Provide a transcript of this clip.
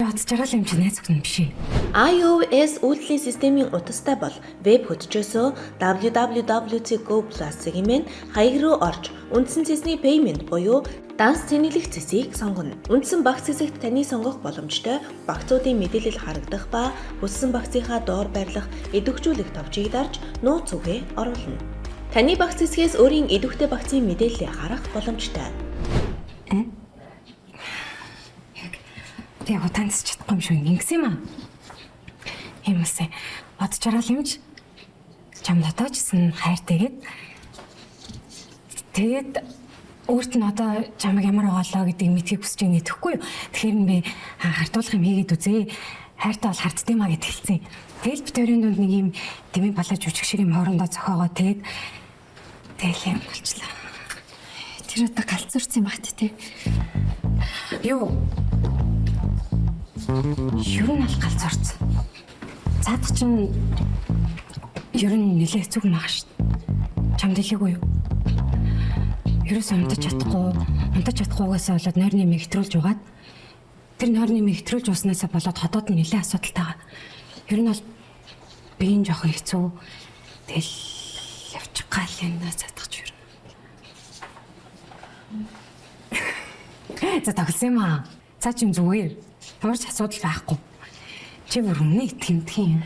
Бат жаргал юм чи найз өхөн биш ээ. iOS үйлдвэрлэлийн системийн утастай бол веб хөтчөөсөө www.go+ хэмээн хаяг руу орж үндсэн цэсний payment буюу данс цэнэглэх цэсийг сонгоно. Үндсэн багц хэсэгт таны сонгох боломжтой багцуудын мэдээлэл харагдах ба хүссэн багцынхаа доор байрлах идэвхжүүлэх товчийг дарж нууц үгээ оруулна. Таны багц хэсгээс өөрийн идэвхтэй багцын мэдээллийг харах боломжтой. Яг таньс чадахгүй юм шүү. Ингэсэн юм аа. Юмсээ бат жаргал юмч чамд одоочсон хайртайгээд тэгээд өөрт нь одоо чамайг ямар оголоо гэдгийг мэдхийг хүсэж байгаа гэхгүй юу. Тэгэхээр би хартуулах юм хийгээд үзье. Хайртай бол харттай маа гэд хэлсэн. Тэгэл битэрийн дунд нэг юм дэмий балаж үжиг шиг юм хоорондоо зохиогоо тэгээд тэгэл юм болчлаа. Тэр одоо галзуурсан багт тий. Юу? Юу нь аль галзуурсан? Цаадах чинь ер нь нэлээ хэцүү мага шүү дээ. Чамд хэлээгүй юу? Ерөөс унтаж чадахгүйгээс болоод нойрны юм хэтрүүлж угаад тэр нойрны юм хэтрүүлж уснасаа болоод ходоод нэлээ асуудалтай байгаа. Ер нь бол биеийн жоохон хэцүү. Тэгэл явчих гал юм даа цаадах ч ер нь. За тоглосон юм аа. Цаа чим зүгээр. Ямар ч асуудал байхгүй. Чи бүр өмнө итгэмдэх юм.